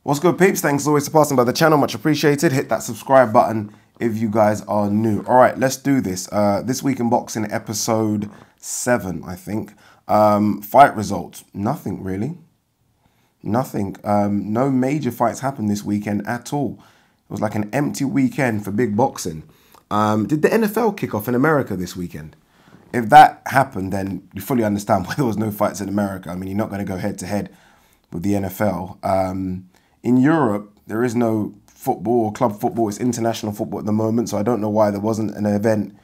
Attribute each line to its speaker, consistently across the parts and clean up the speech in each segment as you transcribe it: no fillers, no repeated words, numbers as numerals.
Speaker 1: What's good, peeps? Thanks as always for passing by the channel. Much appreciated. Hit that subscribe button if you guys are new. All right, let's do this. This week in boxing, episode 7, I think. Fight results. Nothing, really. Nothing. No major fights happened this weekend at all. It was like an empty weekend for big boxing. Did the NFL kick off in America this weekend? If that happened, then you fully understand why there was no fights in America. I mean, you're not going to go head-to-head with the NFL. In Europe, there is no football or club football. It's international football at the moment, so I don't know why there wasn't an event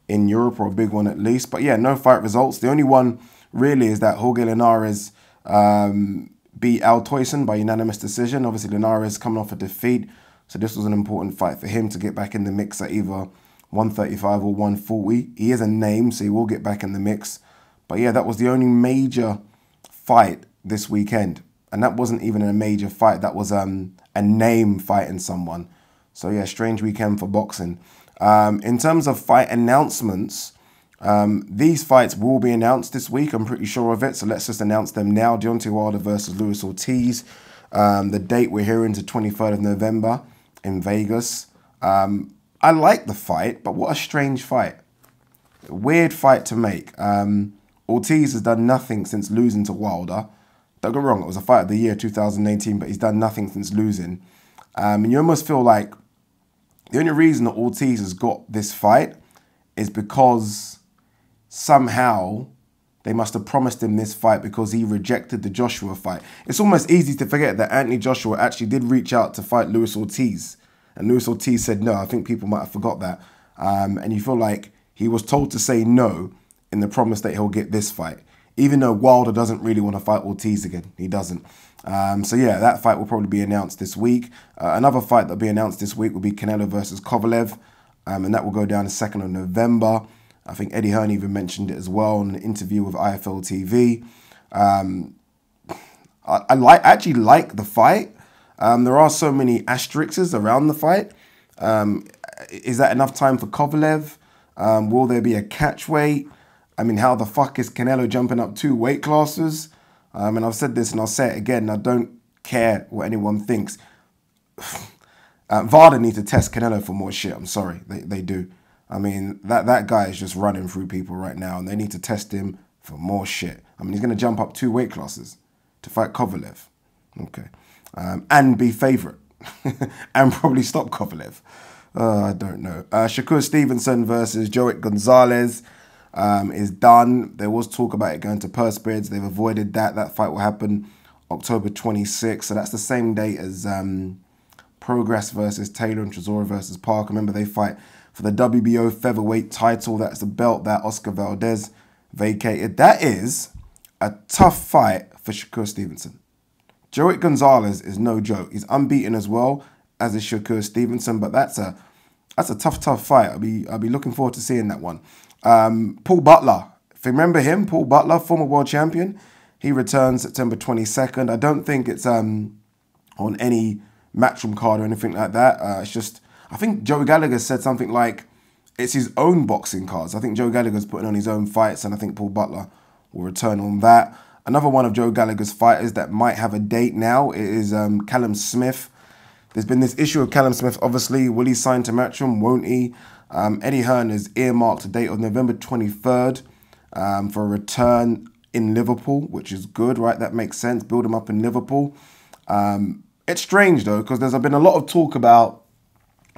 Speaker 1: in Europe, or a big one at least. But yeah, no fight results. The only one really is that Jorge Linares beat Al Toyson by unanimous decision. Obviously, Linares coming off a defeat, so this was an important fight for him to get back in the mix at either 135 or 140. He is a name, so he will get back in the mix. But yeah, that was the only major fight this weekend. And that wasn't even a major fight. That was a name fighting someone. So yeah, strange weekend for boxing. In terms of fight announcements, these fights will be announced this week. I'm pretty sure of it. So let's just announce them now. Deontay Wilder versus Luis Ortiz. The date we're hearing is the 23rd of November in Vegas. I like the fight, but what a strange fight. Weird fight to make. Ortiz has done nothing since losing to Wilder. Don't get me wrong, it was a fight of the year 2018, but he's done nothing since losing. And you almost feel like the only reason that Ortiz has got this fight is because somehow they must have promised him this fight because he rejected the Joshua fight. It's almost easy to forget that Anthony Joshua actually did reach out to fight Luis Ortiz. And Luis Ortiz said no. I think people might have forgot that. And you feel like he was told to say no in the promise that he'll get this fight. Even though Wilder doesn't really want to fight Ortiz again. He doesn't. So yeah, that fight will probably be announced this week. Another fight that will be announced this week will be Canelo versus Kovalev. And that will go down the 2nd of November. I think Eddie Hearn even mentioned it as well in an interview with IFL TV. I actually like the fight. There are so many asterisks around the fight. Is that enough time for Kovalev? Will there be a catch weight? I mean, how the fuck is Canelo jumping up 2 weight classes? And I've said this and I'll say it again. I don't care what anyone thinks. VADA need to test Canelo for more shit. I'm sorry. They do. I mean, that guy is just running through people right now, and they need to test him for more shit. I mean, he's going to jump up 2 weight classes to fight Kovalev. Okay. And be favourite. And probably stop Kovalev. I don't know. Shakur Stevenson versus Joet Gonzalez is done. There was talk about it going to purse bids. They've avoided that. That fight will happen October 26th. So that's the same date as Progress versus Taylor and Chisora versus Parker. Remember, they fight for the WBO featherweight title. That's the belt that Oscar Valdez vacated. That is a tough fight for Shakur Stevenson. Joet Gonzalez is no joke. He's unbeaten as well, as is Shakur Stevenson. But that's a tough fight. I'll be looking forward to seeing that one. Paul Butler, if you remember him, Paul Butler, former world champion, he returns September 22nd. I don't think it's on any Matchroom card or anything like that. It's just, I think Joe Gallagher said something like it's his own boxing cards. I think Joe Gallagher's putting on his own fights, and I think Paul Butler will return on that. Another one of Joe Gallagher's fighters that might have a date now is Callum Smith. There's been this issue of Callum Smith, obviously. Will he sign to Matchroom? Won't he? Eddie Hearn has earmarked a date of November 23rd for a return in Liverpool, which is good, right? That makes sense. Build him up in Liverpool. It's strange, though, because there's been a lot of talk about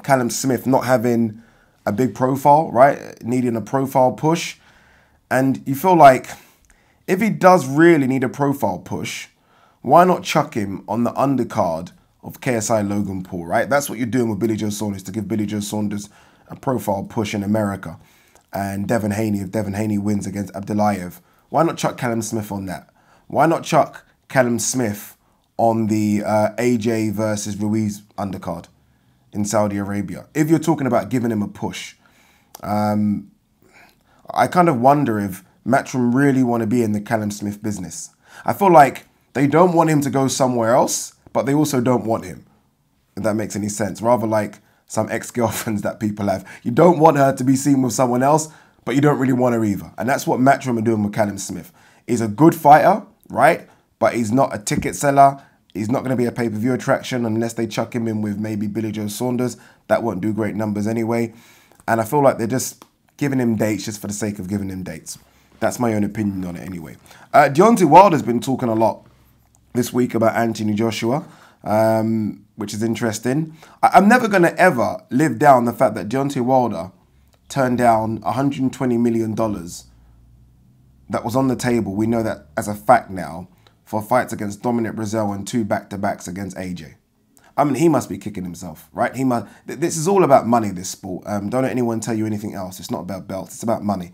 Speaker 1: Callum Smith not having a big profile, right? Needing a profile push. And you feel like if he does really need a profile push, why not chuck him on the undercard of KSI Logan Paul, right? That's what you're doing with Billy Joe Saunders, to give Billy Joe Saunders a profile push in America. And Devin Haney, if Devin Haney wins against Abdullayev, why not chuck Callum Smith on that? Why not chuck Callum Smith on the AJ versus Ruiz undercard in Saudi Arabia? If you're talking about giving him a push. I kind of wonder if Matchroom really want to be in the Callum Smith business. I feel like they don't want him to go somewhere else, but they also don't want him, if that makes any sense. Rather like some ex-girlfriends that people have. You don't want her to be seen with someone else, but you don't really want her either. And that's what Matchroom are doing with Callum Smith. He's a good fighter, right? But he's not a ticket seller, He's not going to be a pay-per-view attraction unless they chuck him in with maybe Billy Joe Saunders. That won't do great numbers anyway. And I feel like they're just giving him dates just for the sake of giving him dates. That's my own opinion on it anyway. Deontay Wilder's been talking a lot this week about Anthony Joshua, which is interesting. I'm never going to ever live down the fact that Deontay Wilder turned down $120 million that was on the table. We know that as a fact now, for fights against Dominic Breazeale and 2 back-to-backs against AJ. I mean, he must be kicking himself, right? This is all about money, this sport. Don't let anyone tell you anything else. It's not about belts. It's about money.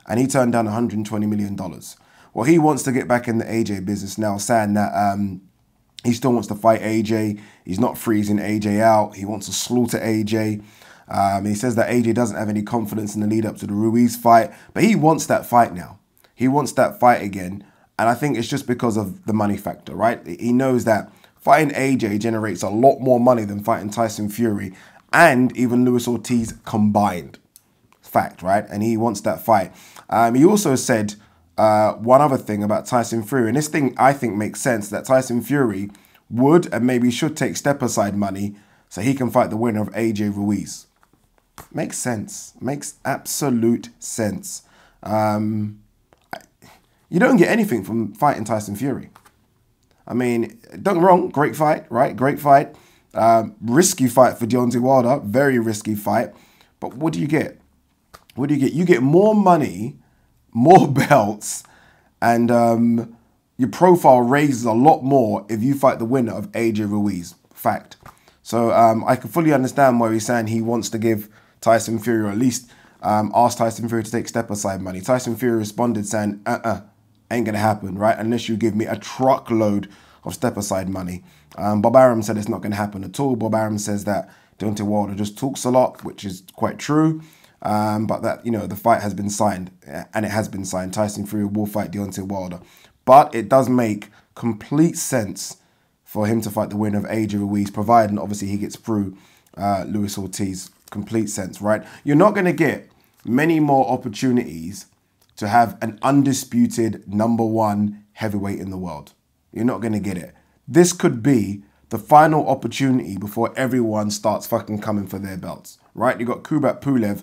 Speaker 1: And he turned down $120 million. Well, he wants to get back in the AJ business now, saying that he still wants to fight AJ. He's not freezing AJ out. He wants to slaughter AJ. He says that AJ doesn't have any confidence in the lead up to the Ruiz fight. But he wants that fight now. He wants that fight again. And I think it's just because of the money factor, right? He knows that fighting AJ generates a lot more money than fighting Tyson Fury and even Luis Ortiz combined. Fact, right? And he wants that fight. He also said one other thing about Tyson Fury, and this thing I think makes sense, that Tyson Fury would and maybe should take step-aside money so he can fight the winner of AJ Ruiz. Makes sense. Makes absolute sense. You don't get anything from fighting Tyson Fury. I mean, don't get me wrong, great fight, right? Great fight. Risky fight for Deontay Wilder. Very risky fight. But what do you get? What do you get? You get more money, more belts, and your profile raises a lot more if you fight the winner of AJ Ruiz. Fact. So I can fully understand why he's saying he wants to give Tyson Fury, or at least ask Tyson Fury to take step-aside money. Tyson Fury responded saying, ain't going to happen, right? Unless you give me a truckload of step-aside money. Bob Arum said it's not going to happen at all. Bob Arum says that Deontay Wilder just talks a lot, which is quite true. But that, the fight has been signed, and it has been signed. Tyson Fury will fight Deontay Wilder. But it does make complete sense for him to fight the winner of AJ Ruiz, providing obviously he gets through Luis Ortiz. Complete sense, right? You're not going to get many more opportunities to have an undisputed #1 heavyweight in the world. You're not going to get it. This could be the final opportunity before everyone starts fucking coming for their belts, right? You got Kubrat Pulev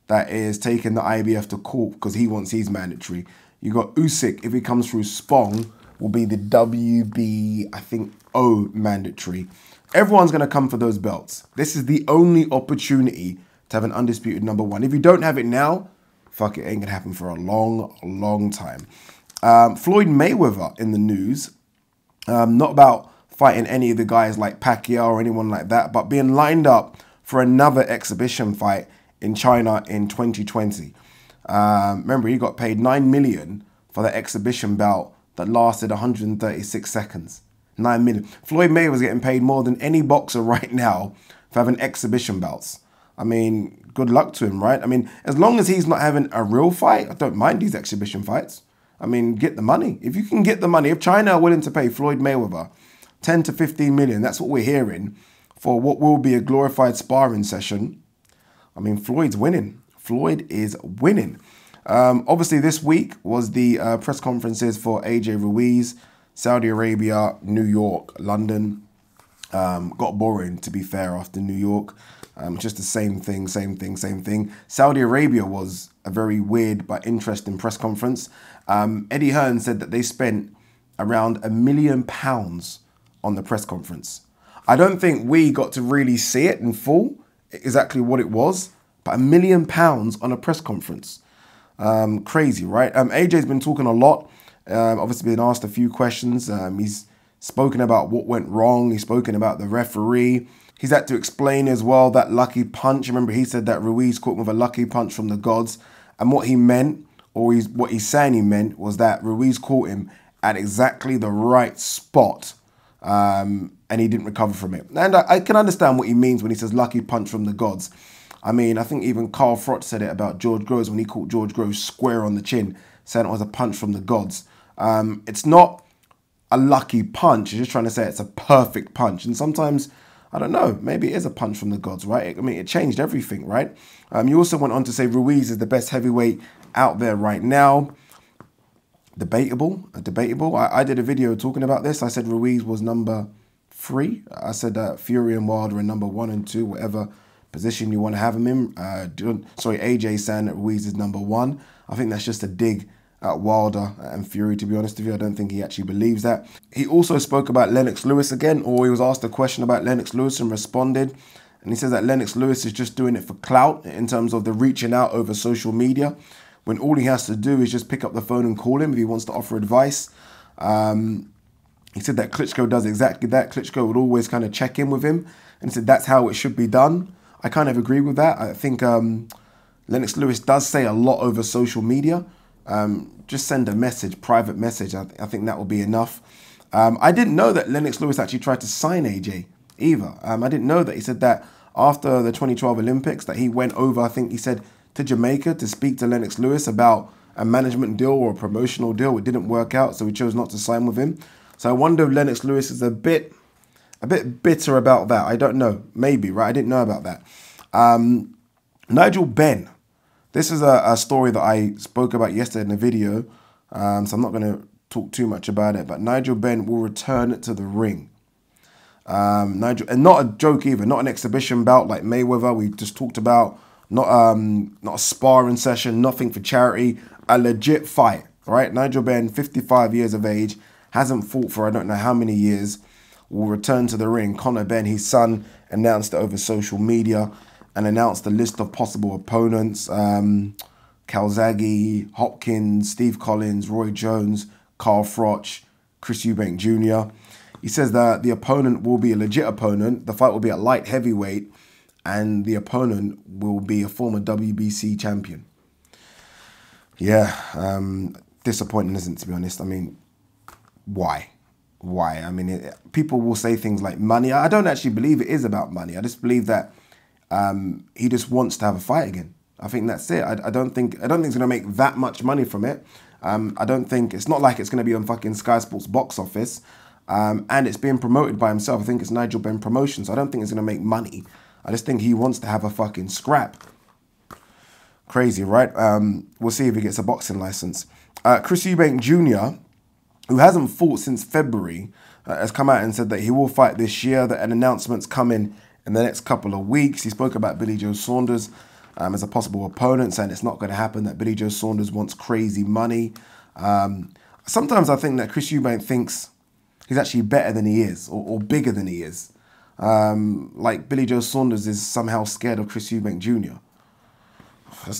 Speaker 1: that is taking the IBF to court because he wants his mandatory. You got Usyk, if he comes through Spong, will be the WB, I think, O mandatory. Everyone's going to come for those belts. This is the only opportunity to have an undisputed #1. If you don't have it now, fuck, it ain't going to happen for a long, long time. Floyd Mayweather in the news. Not about fighting any of the guys like Pacquiao or anyone like that, but being lined up for another exhibition fight in China in 2020. Remember, he got paid $9 million for the exhibition bout that lasted 136 seconds. $9 million. Floyd Mayweather's getting paid more than any boxer right now for having exhibition bouts. I mean, good luck to him, right? I mean, as long as he's not having a real fight, I don't mind these exhibition fights. I mean, get the money. If you can get the money, if China are willing to pay Floyd Mayweather 10 to 15 million, that's what we're hearing, for what will be a glorified sparring session, I mean, Floyd's winning. Floyd is winning. Obviously, this week was the press conferences for AJ Ruiz, Saudi Arabia, New York, London. Got boring, to be fair, after New York. Just the same thing. Saudi Arabia was a very weird but interesting press conference. Eddie Hearn said that they spent around £1 million on the press conference. I don't think we got to really see it in full, exactly what it was, but £1 million on a press conference. Crazy, right? AJ's been talking a lot. Obviously been asked a few questions. He's spoken about what went wrong. He's spoken about the referee. He's had to explain as well that lucky punch. Remember, he said that Ruiz caught him with a lucky punch from the gods. And what he meant, or what he's saying he meant, was that Ruiz caught him at exactly the right spot. And he didn't recover from it. And I can understand what he means when he says lucky punch from the gods. I mean, I think even Carl Froch said it about George Groves when he caught George Groves square on the chin, saying it was a punch from the gods. It's not a lucky punch. He's just trying to say it's a perfect punch. And sometimes, I don't know, maybe it is a punch from the gods, right? I mean, it changed everything, right? You also went on to say Ruiz is the best heavyweight out there right now. Debatable. I did a video talking about this. I said Ruiz was number 3. I said that Fury and Wilder are number 1 and 2, whatever position you want to have him in. AJ saying that Ruiz is number 1. I think that's just a dig at Wilder and Fury, to be honest with you. I don't think he actually believes that. He also spoke about Lennox Lewis again, or he was asked a question about Lennox Lewis and responded. And he says that Lennox Lewis is just doing it for clout in terms of the reaching out over social media, when all he has to do is just pick up the phone and call him if he wants to offer advice. He said that Klitschko does exactly that. Klitschko would always kind of check in with him, and he said that's how it should be done. I kind of agree with that. I think Lennox Lewis does say a lot over social media. Just send a message, private message. I think that will be enough. I didn't know that Lennox Lewis actually tried to sign AJ either. I didn't know that. He said that after the 2012 Olympics that he went over, I think he said, to Jamaica to speak to Lennox Lewis about a management deal or a promotional deal. It didn't work out, so he chose not to sign with him. So I wonder if Lennox Lewis is a bit bitter about that. I don't know. Maybe, right? I didn't know about that. Nigel Benn. This is a story that I spoke about yesterday in the video, so I'm not going to talk too much about it. But Nigel Benn will return to the ring. Nigel, and not a joke either, not an exhibition bout like Mayweather we just talked about, not a sparring session, nothing for charity, a legit fight, right? Nigel Benn, 55 years of age, hasn't fought for I don't know how many years, will return to the ring. Conor Benn, his son, announced it over social media and announced a list of possible opponents. Calzaghe, Hopkins, Steve Collins, Roy Jones, Carl Froch, Chris Eubank Jr. He says that the opponent will be a legit opponent. The fight will be at light heavyweight, and the opponent will be a former WBC champion. Yeah, disappointing, isn't it, to be honest? I mean, why? Why? I mean, people will say things like money. I don't actually believe it is about money. I just believe that he just wants to have a fight again. I think that's it. I don't think it's going to make that much money from it. I don't think it's not like it's going to be on fucking Sky Sports box office. And it's being promoted by himself. I think it's Nigel Benn Promotions. I don't think it's going to make money. I just think he wants to have a fucking scrap. Crazy, right? We'll see if he gets a boxing license. Chris Eubank Jr., who hasn't fought since February, has come out and said that he will fight this year, that an announcement's coming in the next couple of weeks. He spoke about Billy Joe Saunders as a possible opponent, saying it's not going to happen, that Billy Joe Saunders wants crazy money. Sometimes I think that Chris Eubank thinks he's actually better than he is, or bigger than he is. Like Billy Joe Saunders is somehow scared of Chris Eubank Jr.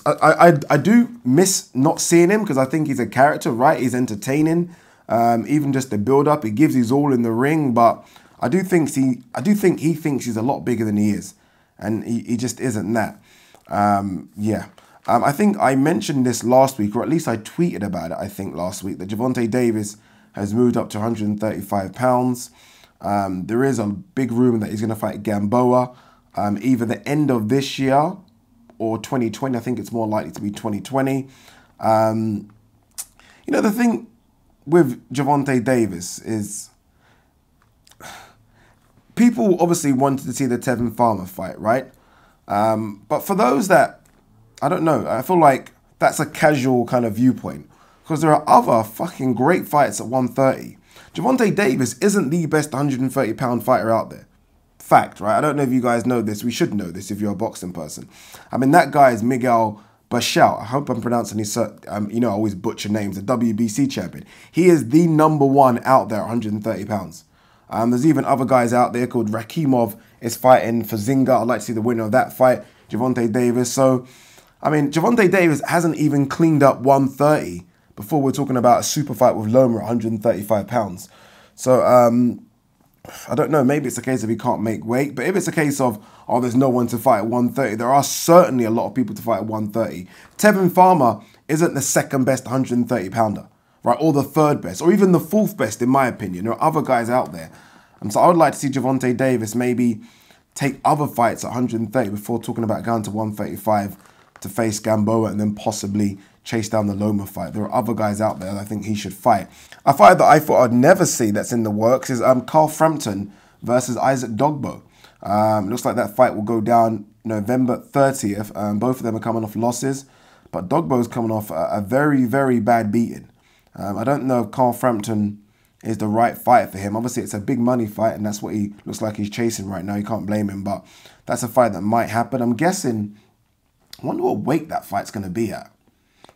Speaker 1: I do miss not seeing him because I think he's a character, right? He's entertaining. Even just the build-up, he gives his all in the ring, but I do think he thinks he's a lot bigger than he is, and he just isn't that. Yeah. I think I mentioned this last week, or at least I tweeted about it, I think last week, that Gervonta Davis has moved up to 135 pounds. There is a big rumor that he's going to fight Gamboa either the end of this year or 2020. I think it's more likely to be 2020. You know, the thing with Gervonta Davis is people obviously wanted to see the Tevin Farmer fight, right? But for those that, I don't know, I feel like that's a casual kind of viewpoint. Because there are other fucking great fights at 130. Gervonta Davis isn't the best 130-pound fighter out there. Fact, right? I don't know if you guys know this. We should know this if you're a boxing person. I mean, that guy is Miguel Berchelt. I hope I'm pronouncing his, you know, I always butcher names, the WBC champion. He is the #1 out there at 130 pounds. There's even other guys out there called Rakimov is fighting for Zynga. I'd like to see the winner of that fight, Gervonta Davis. So, I mean, Gervonta Davis hasn't even cleaned up 130 before we're talking about a super fight with Loma at 135 pounds. So, I don't know, maybe it's a case of he can't make weight, but if it's a case of, oh, there's no one to fight at 130, there are certainly a lot of people to fight at 130. Tevin Farmer isn't the second best 130 pounder, right? Or the third best, or even the fourth best, in my opinion. There are other guys out there. And so I would like to see Gervonta Davis maybe take other fights at 130 before talking about going to 135 to face Gamboa and then possibly chase down the Loma fight. There are other guys out there that I think he should fight. A fight that I thought I'd never see that's in the works is Carl Frampton versus Isaac Dogboe. Looks like that fight will go down November 30th. Both of them are coming off losses, but Dogboe's coming off a very, very bad beating. I don't know if Carl Frampton is the right fight for him. Obviously, it's a big money fight, and that's what he looks like he's chasing right now. You can't blame him, but that's a fight that might happen. I'm guessing, I wonder what weight that fight's going to be at.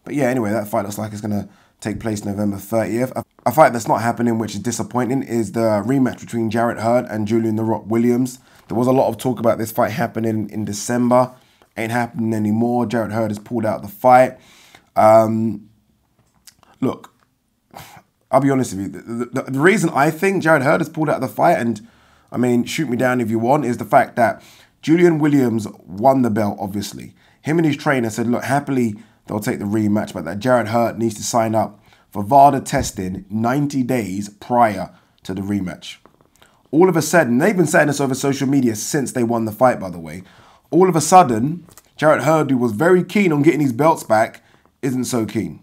Speaker 1: But yeah, anyway, that fight looks like it's going to take place November 30th. A fight that's not happening, which is disappointing, is the rematch between Jarrett Hurd and Julian "The Rock" Williams. There was a lot of talk about this fight happening in December. Ain't happening anymore. Jarrett Hurd has pulled out the fight. Look, I'll be honest with you. The reason I think Jarrett Hurd has pulled out the fight, and I mean, shoot me down if you want, is the fact that Julian Williams won the belt, obviously. Him and his trainer said, look, happily they'll take the rematch, but that Jarrett Hurd needs to sign up for VADA testing 90 days prior to the rematch. All of a sudden, they've been saying this over social media since they won the fight, by the way. All of a sudden, Jarrett Hurd, who was very keen on getting his belts back, isn't so keen.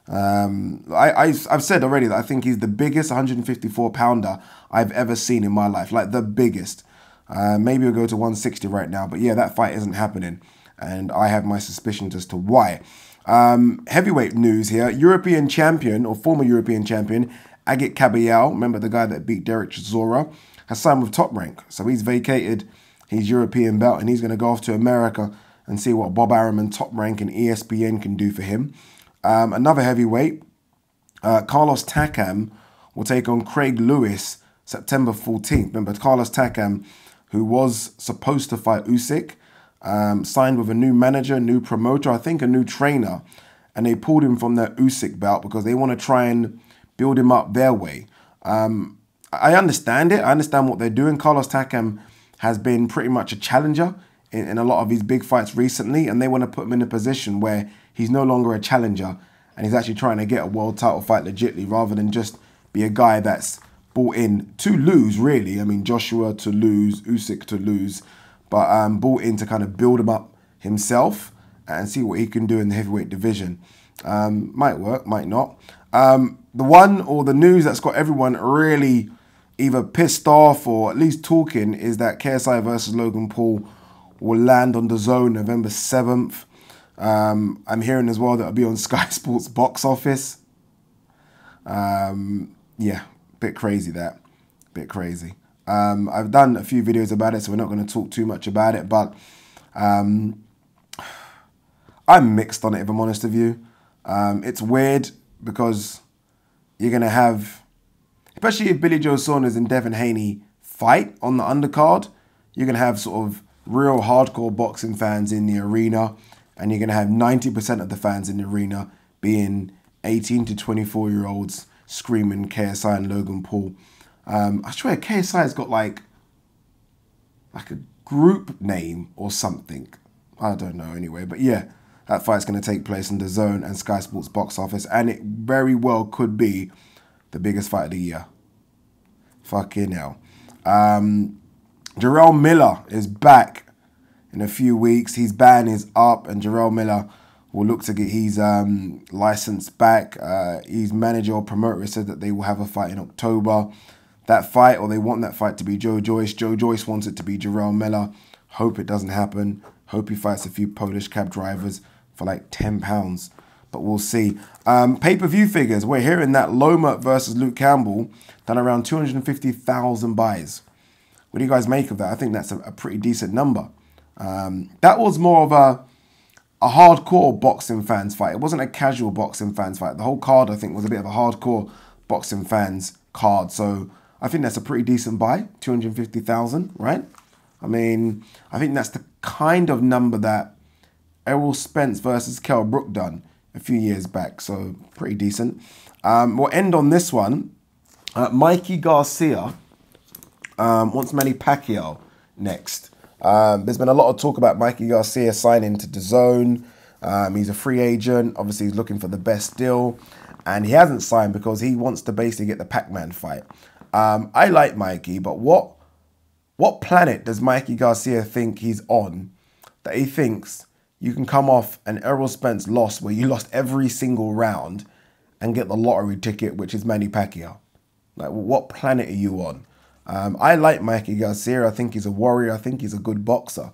Speaker 1: I've said already that I think he's the biggest 154-pounder I've ever seen in my life, like the biggest. Maybe he'll go to 160 right now, but yeah, that fight isn't happening, and I have my suspicions as to why. Heavyweight news here. European champion, or former European champion, Agit Kabayel, remember the guy that beat Derek Chisora, has signed with Top Rank. So he's vacated his European belt, and he's going to go off to America and see what Bob Arum and Top Rank and ESPN can do for him. Another heavyweight, Carlos Takam, will take on Craig Lewis September 14th. Remember, Carlos Takam, who was supposed to fight Usyk, signed with a new manager, new promoter, I think a new trainer, and they pulled him from their Usyk belt because they want to try and build him up their way. I understand it. I understand what they're doing. Carlos Takam has been pretty much a challenger in a lot of his big fights recently, and they want to put him in a position where he's no longer a challenger and he's actually trying to get a world title fight legitly rather than just be a guy that's bought in to lose, really. I mean, Joshua to lose, Usyk to lose, but bought in to kind of build him up himself and see what he can do in the heavyweight division. Might work, might not. The one or the news that's got everyone really either pissed off or at least talking is that KSI versus Logan Paul will land on DAZN November 7th. I'm hearing as well that it'll be on Sky Sports box office. Yeah, bit crazy that. Bit crazy. I've done a few videos about it, so we're not going to talk too much about it, but I'm mixed on it, if I'm honest with you. It's weird because you're going to have, especially if Billy Joe Saunders and Devin Haney fight on the undercard, you're going to have sort of real hardcore boxing fans in the arena, and you're going to have 90% of the fans in the arena being 18 to 24-year-olds screaming KSI and Logan Paul. I swear KSI has got like a group name or something. I don't know anyway, but yeah, that fight's going to take place in DAZN and Sky Sports box office, and it very well could be the biggest fight of the year. Fucking hell. Jarrell Miller is back in a few weeks. His ban is up, and Jarrell Miller will look to get his license back. His manager or promoter said that they will have a fight in October. That fight, or they want that fight to be Joe Joyce. Joe Joyce wants it to be Jarrell Miller. Hope it doesn't happen. Hope he fights a few Polish cab drivers for like £10. But we'll see. Pay-per-view figures. We're hearing that Loma versus Luke Campbell done around 250,000 buys. What do you guys make of that? I think that's a pretty decent number. That was more of a hardcore boxing fans fight. It wasn't a casual boxing fans fight. The whole card, I think, was a bit of a hardcore boxing fans card. So I think that's a pretty decent buy, 250,000, right? I mean, I think that's the kind of number that Errol Spence versus Kell Brook done a few years back. So pretty decent. We'll end on this one. Mikey Garcia wants Manny Pacquiao next. There's been a lot of talk about Mikey Garcia signing to DAZN. He's a free agent. Obviously, he's looking for the best deal. And he hasn't signed because he wants to basically get the Pac-Man fight. I like Mikey, but what planet does Mikey Garcia think he's on that he thinks you can come off an Errol Spence loss where you lost every single round and get the lottery ticket, which is Manny Pacquiao? Like, what planet are you on? I like Mikey Garcia. I think he's a warrior. I think he's a good boxer.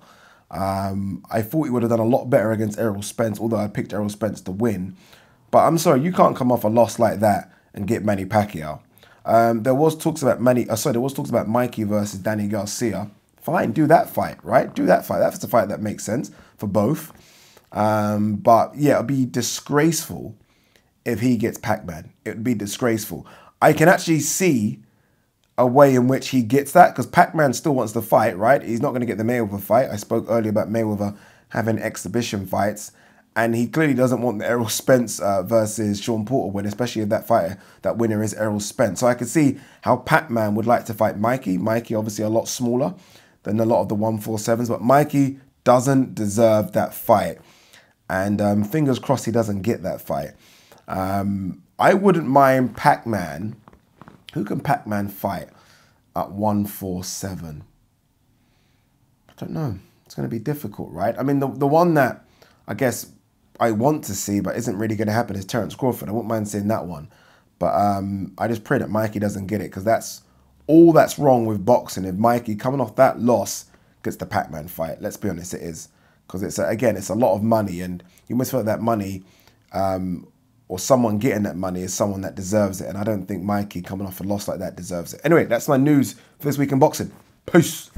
Speaker 1: I thought he would have done a lot better against Errol Spence, although I picked Errol Spence to win. But I'm sorry, you can't come off a loss like that and get Manny Pacquiao. There was talks about Mikey versus Danny Garcia. Fine, do that fight, right? Do that fight. That's a fight that makes sense for both. But yeah, it'd be disgraceful if he gets Pac-Man. It would be disgraceful. I can actually see a way in which he gets that, because Pac-Man still wants to fight, right? He's not going to get the Mayweather fight. I spoke earlier about Mayweather having exhibition fights, and he clearly doesn't want the Errol Spence versus Sean Porter win, especially if that winner is Errol Spence. So I can see how Pac-Man would like to fight Mikey. Mikey obviously a lot smaller than a lot of the 147s, but Mikey doesn't deserve that fight. And fingers crossed he doesn't get that fight. I wouldn't mind Pac-Man. Who can Pac-Man fight at 147? I don't know. It's going to be difficult, right? I mean, the one that I guess I want to see but isn't really going to happen is Terence Crawford. I wouldn't mind seeing that one. But I just pray that Mikey doesn't get it, because that's all that's wrong with boxing. If Mikey, coming off that loss, gets the Pac-Man fight, let's be honest, it is. Because it's, again, it's a lot of money, and you must feel that money or someone getting that money is someone that deserves it. And I don't think Mikey coming off a loss like that deserves it. Anyway, that's my news for this week in boxing. Peace.